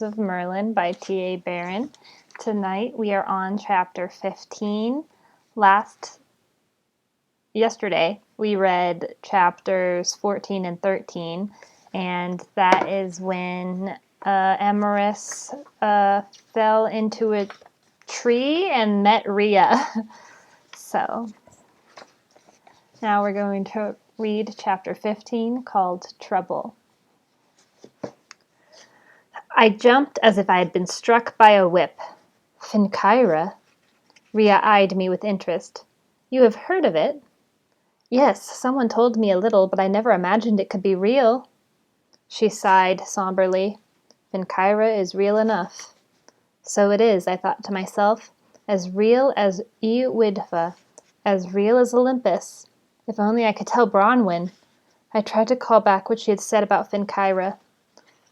of Merlin by T.A. Barron. Tonight we are on chapter 15. Yesterday we read chapters 14 and 13, and that is when Emerus fell into a tree and met Rhea. So now we're going to read chapter 15 called Trouble. I jumped as if I had been struck by a whip. Finkyra? Rhea eyed me with interest. You have heard of it? Yes, someone told me a little, but I never imagined it could be real. She sighed somberly. Finkyra is real enough. So it is, I thought to myself, as real as Iwidva, as real as Olympus. If only I could tell Bronwyn. I tried to call back what she had said about Finkyra.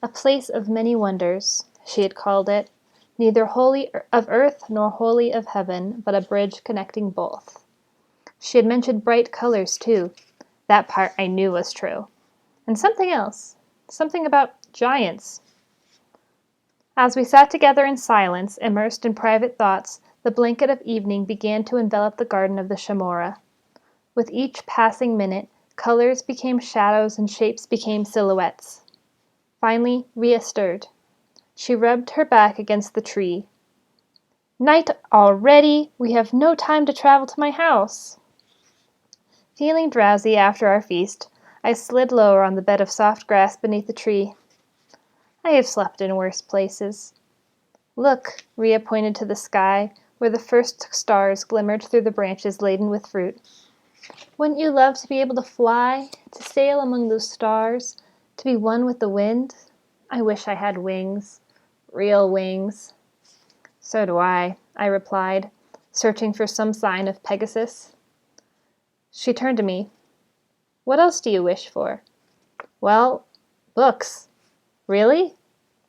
A place of many wonders, she had called it, neither wholly of earth nor wholly of heaven, but a bridge connecting both. She had mentioned bright colors, too. That part I knew was true. And something else, something about giants. As we sat together in silence, immersed in private thoughts, the blanket of evening began to envelop the garden of the Shamora. With each passing minute, colors became shadows and shapes became silhouettes. Finally, Rhea stirred. She rubbed her back against the tree. Night already! We have no time to travel to my house. Feeling drowsy after our feast, I slid lower on the bed of soft grass beneath the tree. I have slept in worse places. Look, Rhea pointed to the sky, where the first stars glimmered through the branches laden with fruit. Wouldn't you love to be able to fly, to sail among those stars, to be one with the wind? I wish I had wings. Real wings. So do I replied, searching for some sign of Pegasus. She turned to me. What else do you wish for? Well, books. Really?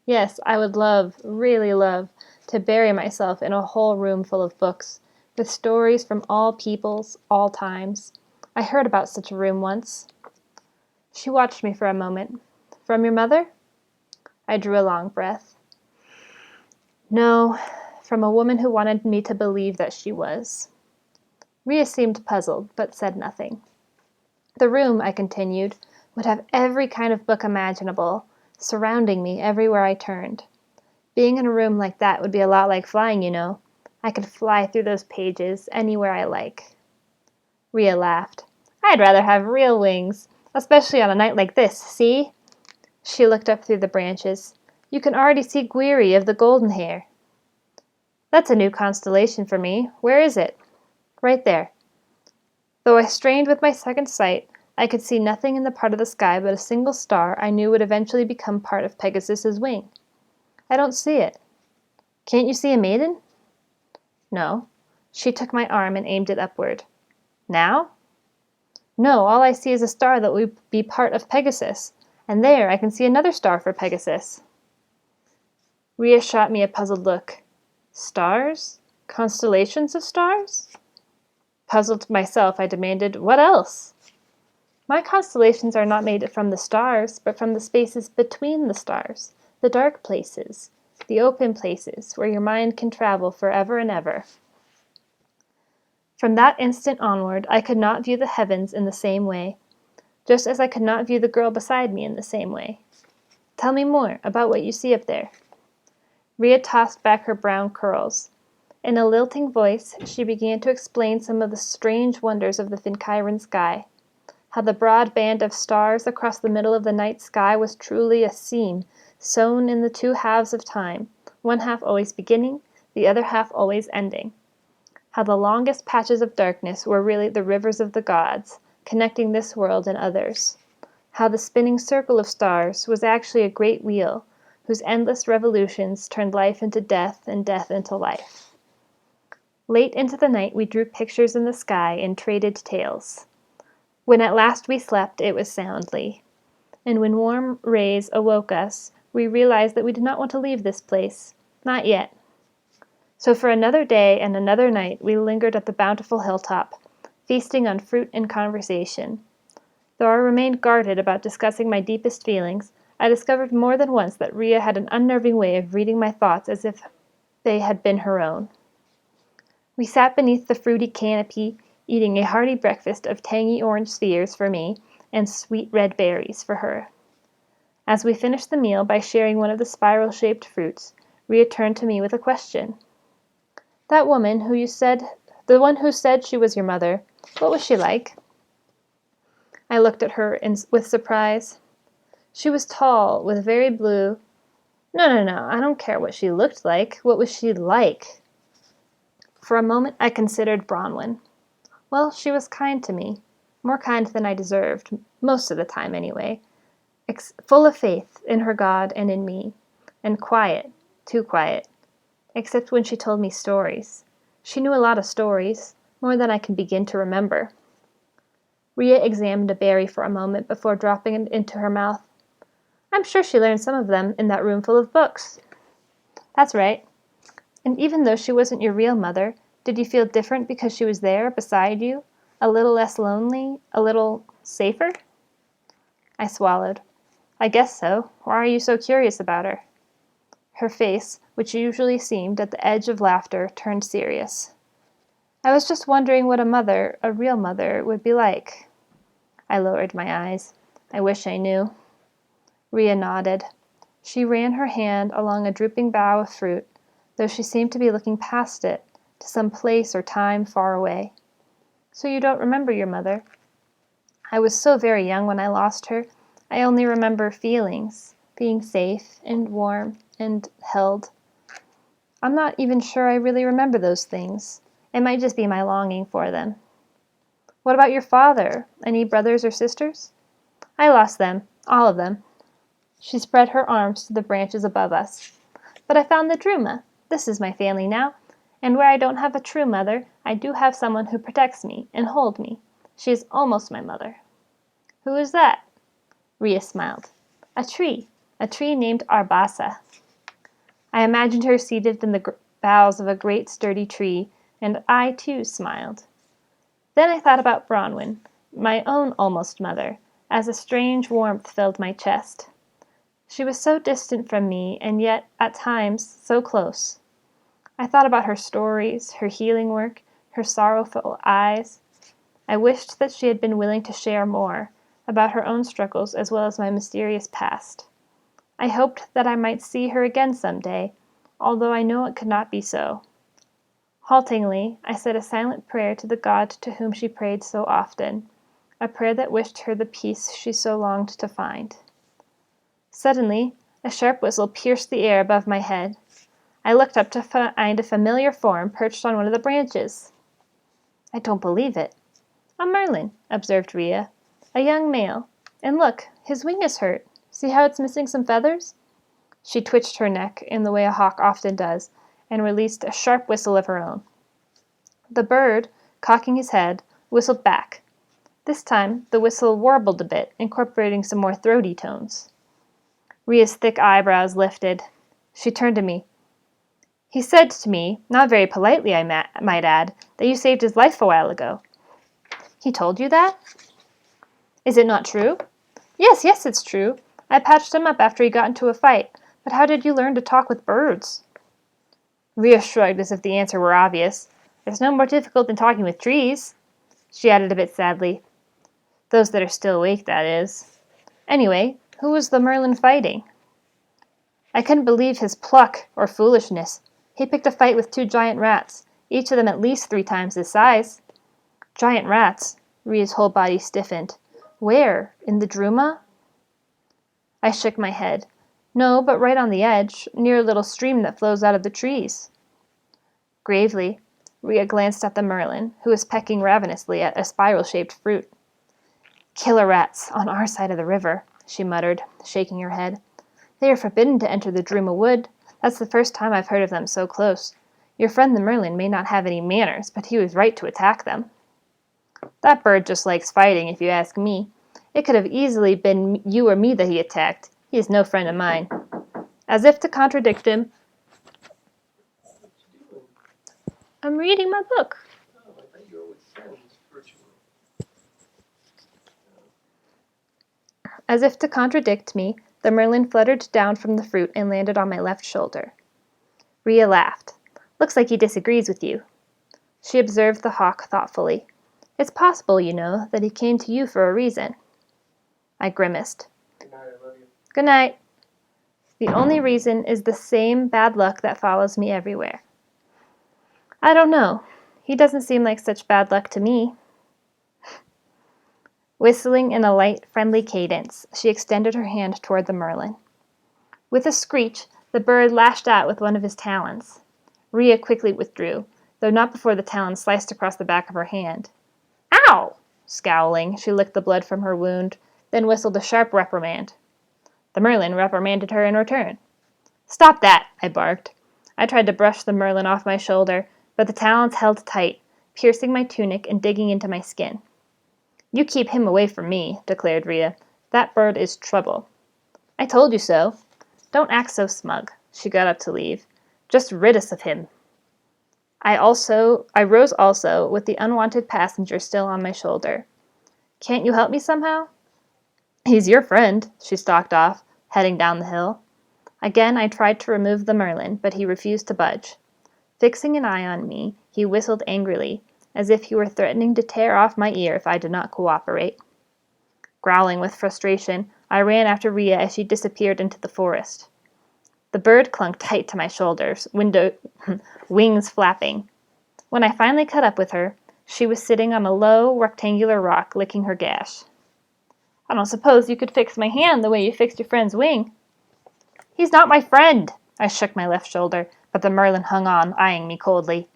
Yes, I would love, really love, to bury myself in a whole room full of books, with stories from all peoples, all times. I heard about such a room once. She watched me for a moment. From your mother? I drew a long breath. No, from a woman who wanted me to believe that she was. Rhea seemed puzzled, but said nothing. The room, I continued, would have every kind of book imaginable, surrounding me everywhere I turned. Being in a room like that would be a lot like flying, you know. I could fly through those pages anywhere I like. Rhea laughed. I'd rather have real wings, especially on a night like this, see? She looked up through the branches. You can already see Gwiri of the golden hair. That's a new constellation for me. Where is it? Right there. Though I strained with my second sight, I could see nothing in the part of the sky but a single star I knew would eventually become part of Pegasus's wing. I don't see it. Can't you see a maiden? No. She took my arm and aimed it upward. Now? No, all I see is a star that would be part of Pegasus, and there I can see another star for Pegasus. Rhea shot me a puzzled look. Stars? Constellations of stars? Puzzled myself, I demanded, what else? My constellations are not made from the stars, but from the spaces between the stars, the dark places, the open places, where your mind can travel forever and ever. From that instant onward, I could not view the heavens in the same way, just as I could not view the girl beside me in the same way. Tell me more about what you see up there. Rhea tossed back her brown curls. In a lilting voice, she began to explain some of the strange wonders of the Finkyran sky. How the broad band of stars across the middle of the night sky was truly a seam sewn in the two halves of time, one half always beginning, the other half always ending. How the longest patches of darkness were really the rivers of the gods, connecting this world and others. How the spinning circle of stars was actually a great wheel, whose endless revolutions turned life into death and death into life. Late into the night we drew pictures in the sky and traded tales. When at last we slept, it was soundly. And when warm rays awoke us, we realized that we did not want to leave this place. Not yet. So for another day and another night we lingered at the bountiful hilltop, feasting on fruit and conversation. Though I remained guarded about discussing my deepest feelings, I discovered more than once that Rhea had an unnerving way of reading my thoughts as if they had been her own. We sat beneath the fruity canopy, eating a hearty breakfast of tangy orange spheres for me and sweet red berries for her. As we finished the meal by sharing one of the spiral-shaped fruits, Rhea turned to me with a question. "That woman the one who said she was your mother, what was she like?" I looked at her with surprise. She was tall, with very blue... No, I don't care what she looked like. What was she like? For a moment I considered Bronwyn. Well, she was kind to me. More kind than I deserved, most of the time anyway. Full of faith in her God and in me. And quiet, too quiet. Except when she told me stories. She knew a lot of stories, more than I can begin to remember. Rhea examined a berry for a moment before dropping it into her mouth. "I'm sure she learned some of them in that room full of books." "That's right. And even though she wasn't your real mother, did you feel different because she was there, beside you? A little less lonely? A little safer?" I swallowed. "I guess so. Why are you so curious about her?" Her face, which usually seemed at the edge of laughter, turned serious. "I was just wondering what a real mother, would be like." I lowered my eyes. I wish I knew. Rhea nodded. She ran her hand along a drooping bough of fruit, though she seemed to be looking past it, to some place or time far away. "So you don't remember your mother?" "I was so very young when I lost her. I only remember feelings, being safe and warm and held. I'm not even sure I really remember those things. It might just be my longing for them." "What about your father? Any brothers or sisters?" "I lost them, all of them." She spread her arms to the branches above us. "But I found the Druma. This is my family now. And where I don't have a true mother, I do have someone who protects me and holds me. She is almost my mother." "Who is that?" Rhea smiled. A tree named Arbasa." I imagined her seated in the boughs of a great sturdy tree, and I, too, smiled. Then I thought about Bronwyn, my own almost mother, as a strange warmth filled my chest. She was so distant from me, and yet, at times, so close. I thought about her stories, her healing work, her sorrowful eyes. I wished that she had been willing to share more, about her own struggles as well as my mysterious past. I hoped that I might see her again some day, although I know it could not be so. Haltingly, I said a silent prayer to the God to whom she prayed so often, a prayer that wished her the peace she so longed to find. Suddenly, a sharp whistle pierced the air above my head. I looked up to find a familiar form perched on one of the branches. "I don't believe it." "A merlin," observed Rhea. "A young male. And look, his wing is hurt. See how it's missing some feathers?" She twitched her neck in the way a hawk often does, and released a sharp whistle of her own. The bird, cocking his head, whistled back. This time the whistle warbled a bit, incorporating some more throaty tones. Rhea's thick eyebrows lifted. She turned to me. "He said to me, not very politely I might add, that you saved his life a while ago." "He told you that?" "Is it not true?" Yes, it's true. I patched him up after he got into a fight. But how did you learn to talk with birds?" Rhea shrugged as if the answer were obvious. "It's no more difficult than talking with trees." She added a bit sadly. "Those that are still awake, that is. Anyway, who was the merlin fighting?" I couldn't believe his pluck or foolishness. He picked a fight with 2 giant rats, each of them at least 3 times his size. Giant rats. Rhea's whole body stiffened. Where? In the Druma? I shook my head. "No, but right on the edge, near a little stream that flows out of the trees." Gravely, Rhea glanced at the merlin, who was pecking ravenously at a spiral-shaped fruit. "Killer rats, on our side of the river," she muttered, shaking her head. "They are forbidden to enter the Druma wood. That's the first time I've heard of them so close. Your friend the merlin may not have any manners, but he was right to attack them." "That bird just likes fighting, if you ask me. It could have easily been you or me that he attacked. He is no friend of mine." As if to contradict him, "I'm reading my book." As if to contradict me, The merlin fluttered down from the fruit and landed on my left shoulder. Rhea laughed. Looks like he disagrees with you. She observed the hawk thoughtfully. It's possible, you know, that he came to you for a reason. I grimaced. Good night, I love you. Good night. The only reason is the same bad luck that follows me everywhere. I don't know. He doesn't seem like such bad luck to me. Whistling in a light, friendly cadence, she extended her hand toward the merlin. With a screech, the bird lashed out with one of his talons. Rhea quickly withdrew, though not before the talon sliced across the back of her hand. Ow! Scowling, she licked the blood from her wound, then whistled a sharp reprimand. The merlin reprimanded her in return. Stop that! I barked. I tried to brush the merlin off my shoulder, but the talons held tight, piercing my tunic and digging into my skin. You keep him away from me, declared Rhea. That bird is trouble. I told you so. Don't act so smug. She got up to leave. Just rid us of him. I rose also, with the unwanted passenger still on my shoulder. Can't you help me somehow? He's your friend, she stalked off, heading down the hill. Again I tried to remove the merlin, but he refused to budge. Fixing an eye on me, he whistled angrily, as if he were threatening to tear off my ear if I did not cooperate. Growling with frustration, I ran after Rhea as she disappeared into the forest. The bird clung tight to my shoulders, wings flapping. When I finally caught up with her, she was sitting on a low, rectangular rock, licking her gash. I don't suppose you could fix my hand the way you fixed your friend's wing. He's not my friend. I shook my left shoulder, but the merlin hung on, eyeing me coldly.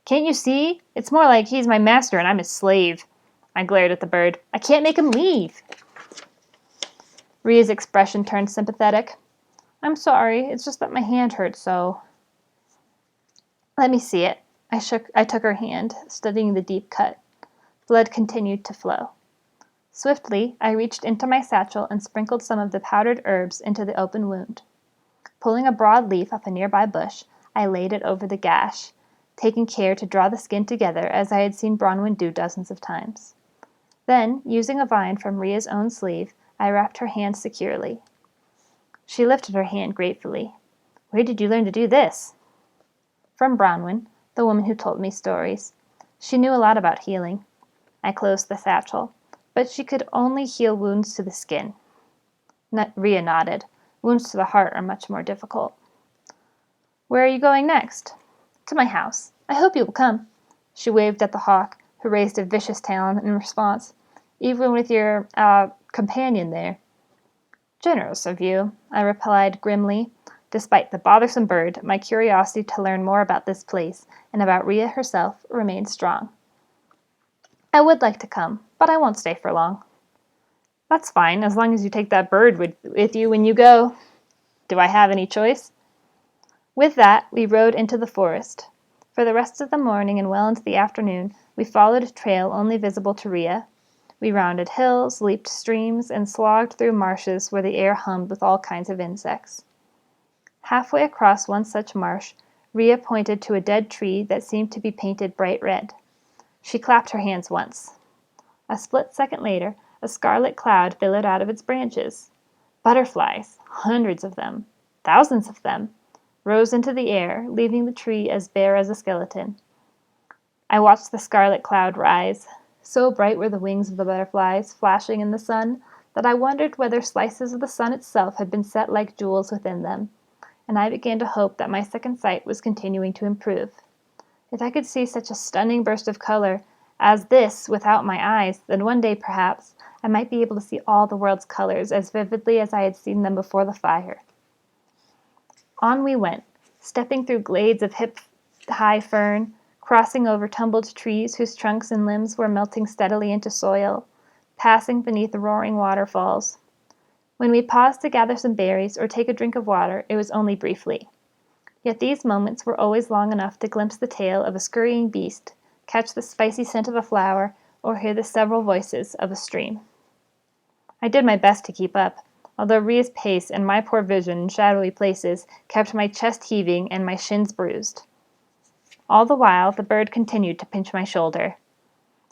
Can't you see? It's more like he's my master and I'm his slave. I glared at the bird. I can't make him leave. Rhea's expression turned sympathetic. I'm sorry, it's just that my hand hurts so. Let me see it. I took her hand, studying the deep cut. Blood continued to flow. Swiftly, I reached into my satchel and sprinkled some of the powdered herbs into the open wound. Pulling a broad leaf off a nearby bush, I laid it over the gash, taking care to draw the skin together as I had seen Bronwyn do dozens of times. Then, using a vine from Rhea's own sleeve, I wrapped her hand securely. She lifted her hand gratefully. Where did you learn to do this? From Bronwyn, the woman who told me stories. She knew a lot about healing. I closed the satchel, but she could only heal wounds to the skin. Rhea nodded. Wounds to the heart are much more difficult. Where are you going next? To my house. I hope you will come. She waved at the hawk, who raised a vicious talon in response. Even with your, companion there. Generous of you, I replied grimly. Despite the bothersome bird, my curiosity to learn more about this place and about Rhea herself remained strong. I would like to come, but I won't stay for long. That's fine, as long as you take that bird with you when you go. Do I have any choice? With that, we rode into the forest. For the rest of the morning and well into the afternoon, we followed a trail only visible to Rhea. We rounded hills, leaped streams, and slogged through marshes where the air hummed with all kinds of insects. Halfway across one such marsh, Rhea pointed to a dead tree that seemed to be painted bright red. She clapped her hands once. A split second later, a scarlet cloud billowed out of its branches. Butterflies, hundreds of them, thousands of them, rose into the air, leaving the tree as bare as a skeleton. I watched the scarlet cloud rise. So bright were the wings of the butterflies, flashing in the sun, that I wondered whether slices of the sun itself had been set like jewels within them, and I began to hope that my second sight was continuing to improve. If I could see such a stunning burst of color as this without my eyes, then one day, perhaps, I might be able to see all the world's colors as vividly as I had seen them before the fire. On we went, stepping through glades of hip-high fern, crossing over tumbled trees whose trunks and limbs were melting steadily into soil, passing beneath roaring waterfalls. When we paused to gather some berries or take a drink of water, it was only briefly. Yet these moments were always long enough to glimpse the tail of a scurrying beast, catch the spicy scent of a flower, or hear the several voices of a stream. I did my best to keep up, although Rhea's pace and my poor vision in shadowy places kept my chest heaving and my shins bruised. All the while, the bird continued to pinch my shoulder.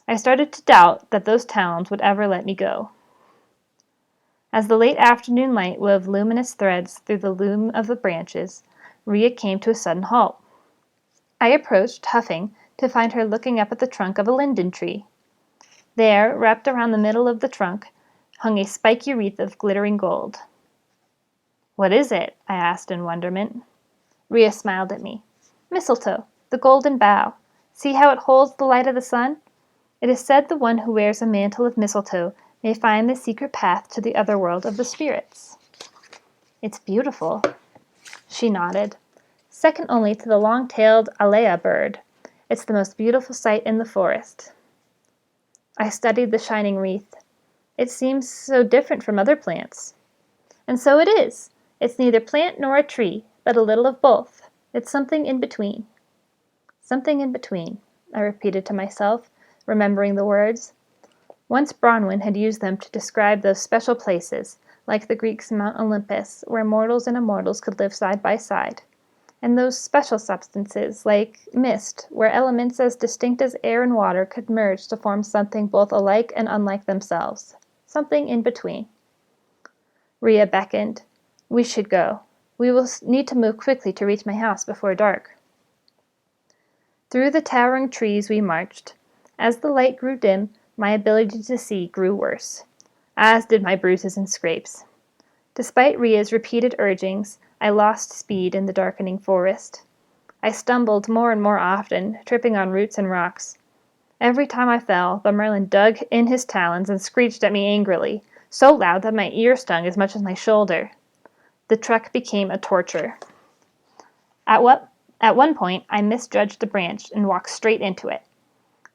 I started to doubt that those talons would ever let me go. As the late afternoon light wove luminous threads through the loom of the branches, Rhea came to a sudden halt. I approached, huffing, to find her looking up at the trunk of a linden tree. There, wrapped around the middle of the trunk, hung a spiky wreath of glittering gold. "What is it?" I asked in wonderment. Rhea smiled at me. "Mistletoe, the golden bough. See how it holds the light of the sun? It is said the one who wears a mantle of mistletoe may find the secret path to the other world of the spirits." "It's beautiful." She nodded. "Second only to the long-tailed alea bird. It's the most beautiful sight in the forest." I studied the shining wreath. "It seems so different from other plants." "And so it is. It's neither plant nor a tree, but a little of both. It's something in between." "Something in between," I repeated to myself, remembering the words. Once Bronwyn had used them to describe those special places, like the Greeks' Mount Olympus, where mortals and immortals could live side by side, and those special substances, like mist, where elements as distinct as air and water could merge to form something both alike and unlike themselves. Something in between. Rhea beckoned. "We should go. We will need to move quickly to reach my house before dark." Through the towering trees we marched. As the light grew dim, my ability to see grew worse, as did my bruises and scrapes. Despite Rhea's repeated urgings, I lost speed in the darkening forest. I stumbled more and more often, tripping on roots and rocks. Every time I fell, the merlin dug in his talons and screeched at me angrily, so loud that my ear stung as much as my shoulder. The trek became a torture. At one point, I misjudged a branch and walked straight into it.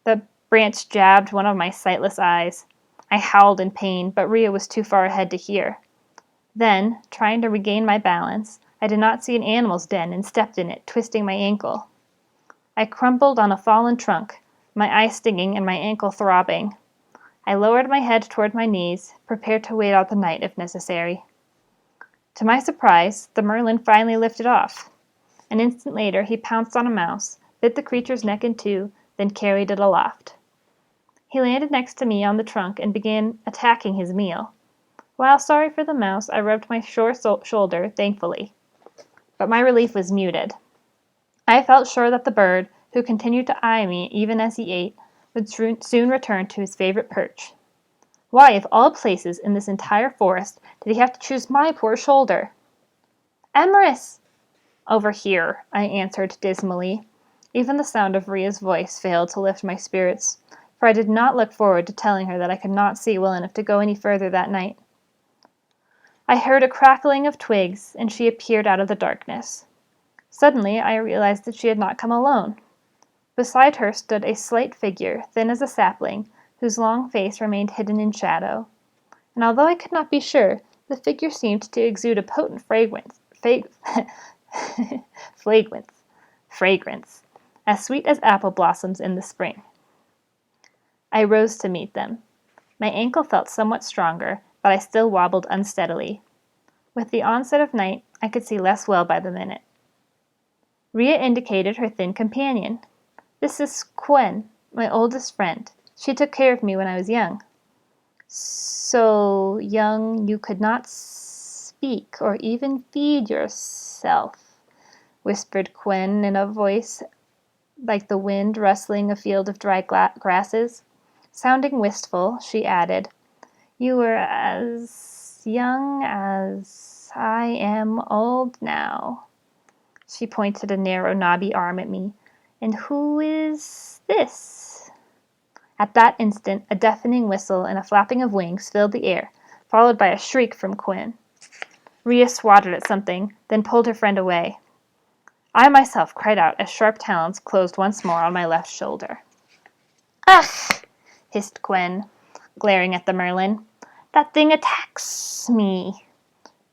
The branch jabbed one of my sightless eyes. I howled in pain, but Rhea was too far ahead to hear. Then, trying to regain my balance, I did not see an animal's den and stepped in it, twisting my ankle. I crumpled on a fallen trunk, my eye stinging and my ankle throbbing. I lowered my head toward my knees, prepared to wait out the night if necessary. To my surprise, the merlin finally lifted off. An instant later, he pounced on a mouse, bit the creature's neck in two, then carried it aloft. He landed next to me on the trunk and began attacking his meal. While sorry for the mouse, I rubbed my sore shoulder, thankfully. But my relief was muted. I felt sure that the bird, who continued to eye me even as he ate, would soon return to his favorite perch. Why, of all places in this entire forest, did he have to choose my poor shoulder? "Emerus!" "Over here," I answered dismally. Even the sound of Rhea's voice failed to lift my spirits, for I did not look forward to telling her that I could not see well enough to go any further that night. I heard a crackling of twigs, and she appeared out of the darkness. Suddenly, I realized that she had not come alone. Beside her stood a slight figure, thin as a sapling, whose long face remained hidden in shadow. And although I could not be sure, the figure seemed to exude a potent fragrance, as sweet as apple blossoms in the spring. I rose to meet them. My ankle felt somewhat stronger, but I still wobbled unsteadily. With the onset of night, I could see less well by the minute. Rhea indicated her thin companion. "This is Quen, my oldest friend. She took care of me when I was young." "So young you could not speak or even feed yourself," whispered Quen in a voice like the wind rustling a field of dry grasses. Sounding wistful, she added, "You were as young as I am old now." She pointed a narrow, knobby arm at me. "And who is this?" At that instant, a deafening whistle and a flapping of wings filled the air, followed by a shriek from Quen. Rhea swatted at something, then pulled her friend away. I myself cried out as sharp talons closed once more on my left shoulder. "Ugh!" hissed Quen, glaring at the merlin. "That thing attacks me."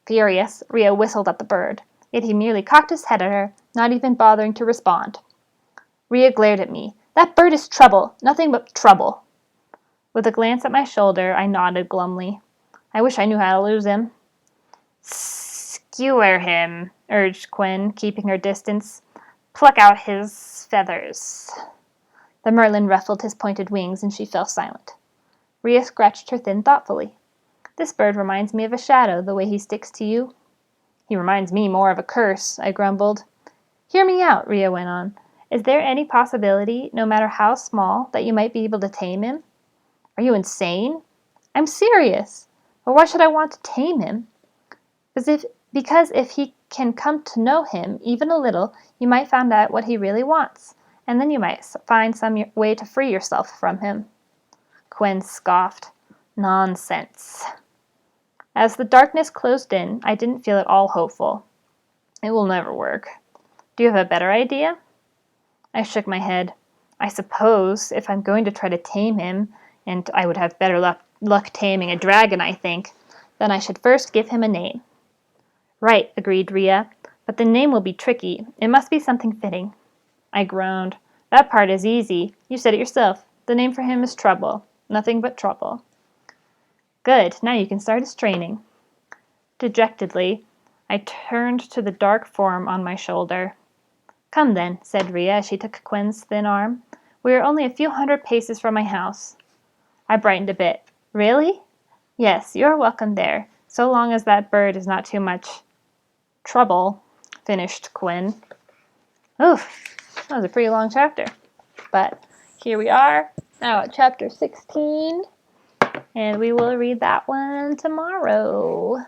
Furious, Rhea whistled at the bird, yet he merely cocked his head at her, not even bothering to respond. Rhea glared at me. "That bird is trouble, nothing but trouble." With a glance at my shoulder, I nodded glumly. I wish I knew how to lose him. "Skewer him," urged Quen, keeping her distance. "Pluck out his feathers." The merlin ruffled his pointed wings, and she fell silent. Rhea scratched her thin thoughtfully. This bird reminds me of a shadow, the way he sticks to you." "He reminds me more of a curse," I grumbled. "Hear me out," Rhea went on. "Is there any possibility, no matter how small, that you might be able to tame him?" "Are you insane?" "I'm serious. But why should I want to tame him?" Because if he can come to know him even a little, you might find out what he really wants, and then you might find some way to free yourself from him." Quen scoffed. "Nonsense." As the darkness closed in, I didn't feel at all hopeful. "It will never work. Do you have a better idea?" I shook my head. "I suppose, if I'm going to try to tame him, and I would have better luck taming a dragon, I think, then I should first give him a name." "Right," agreed Rhea, "but the name will be tricky. It must be something fitting." I groaned. "That part is easy. You said it yourself. The name for him is Trouble. Nothing but trouble." "Good. Now you can start his training." Dejectedly, I turned to the dark form on my shoulder. "Come then," said Rhea as she took Quen's thin arm. "We are only a few hundred paces from my house." I brightened a bit. "Really?" "Yes, you are welcome there, so long as that bird is not too much trouble," finished Quen. Oof, that was a pretty long chapter. But here we are, now at chapter 16, and we will read that one tomorrow.